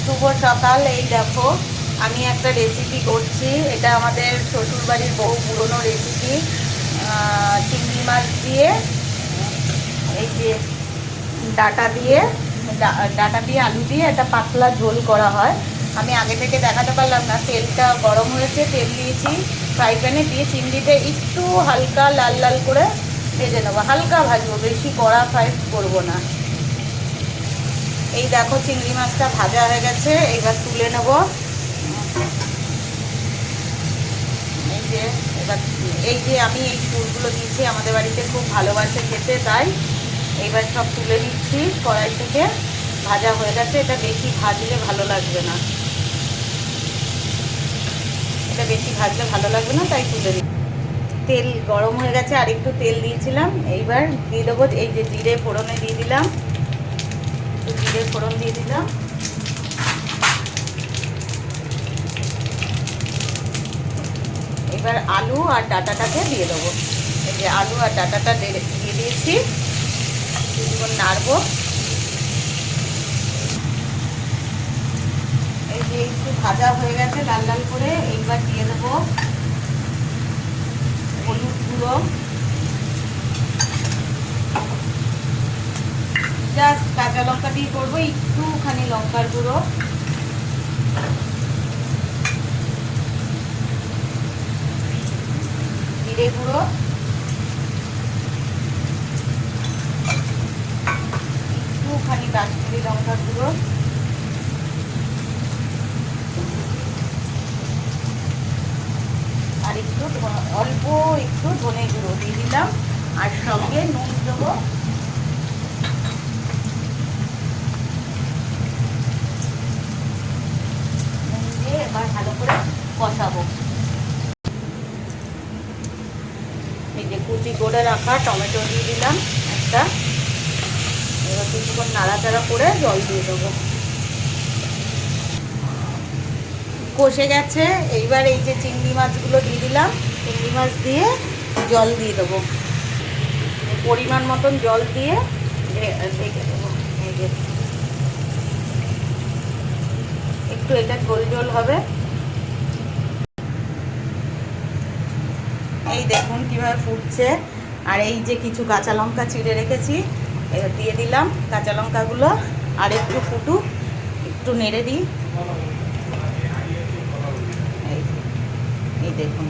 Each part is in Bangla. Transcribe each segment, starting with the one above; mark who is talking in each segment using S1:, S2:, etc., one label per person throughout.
S1: শুভ সকাল। এই দেখো আমি একটা রেসিপি করছি, এটা আমাদের শ্বশুরবাড়ির বহু পুরনো রেসিপি। চিংড়ি মাছ দিয়ে এই যে ডাটা দিয়ে আলু দিয়ে একটা পাতলা ঝোল করা হয়। আমি আগে থেকে দেখাতে পারলাম না, তেলটা গরম হয়েছে, তেল দিয়েছি ফ্রাই প্যানে, দিয়ে চিংড়িটা একটু হালকা লাল লাল করে ভেজে নেবো, হালকা ভাজবো, বেশি কড়া ফ্রাই করবো না। এই দেখো চিংড়ি মাছটা ভাজা হয়ে গেছে, এবার তুলে নেব। এই যে আমি এই ফুলগুলো দিয়েছি, আমাদের বাড়িতে খুব ভালোবাসে খেতে, তাই এইবার সব তুলে দিচ্ছি কড়াই থেকে। ভাজা হয়ে গেছে, এটা বেশি ভাজলে ভালো লাগবে না, তাই তুলে দিচ্ছি। তেল গরম হয়ে গেছে, আর একটু তেল দিয়েছিলাম, এইবার দিয়ে দেবো এই যে জিরে ফোড়নে দিয়ে দিলাম, জিরে ফোড়ন দিয়ে দিলাম। এবার আলু আর ডাটাটাকে দিয়ে দেবো। এই যে আলু আর ডাটাটা দিয়ে দিয়েছি, কিছুক্ষণ নাড়বো। এই যে একটু ভাজা হয়ে গেছে লাল লাল করে, এইবার দিয়ে দেবো হলুদ গুঁড়ো, জাস্ট কাঁচা লঙ্কা দিয়ে করবো, একটুখানি লঙ্কার গুঁড়ো, জিরে গুঁড়ো, একটুখানি কাশ্মীরি লঙ্কার গুঁড়ো, আর অল্প একটু ধনে গুঁড়ো দিয়ে দিলাম, আর সঙ্গে নুন দেবো। নুন দিয়ে এবার ভালো করে কষাবো। এই যে কুচি করে রাখা টমেটো দিয়ে দিলাম একটা, এবার কিছুক্ষণ নাড়াচাড়া করে জল দিয়ে দেবো। কষে গেছে, এইবার এই যে চিংড়ি মাছগুলো দিয়ে দিলাম, চিংড়ি মাছ দিয়ে জল দিয়ে দেবো, পরিমাণ মতন জল দিয়ে ঢেকে দেবো। এই যে একটু এটা ঝোল ঝোল হবে। এই দেখুন কিভাবে ফুটছে, আর এই যে কিছু কাঁচা লঙ্কা চিড়ে রেখেছি, এবার দিয়ে দিলাম কাঁচা লঙ্কাগুলো, আর একটু ফুটুক, একটু নেড়ে দিই। এই দেখুন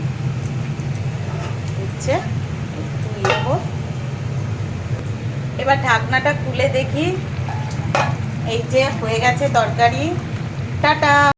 S1: ফুটছে, একটু এবার ঢাকনাটা খুলে দেখি, এই যে হয়ে গেছে তরকারি। টাটা।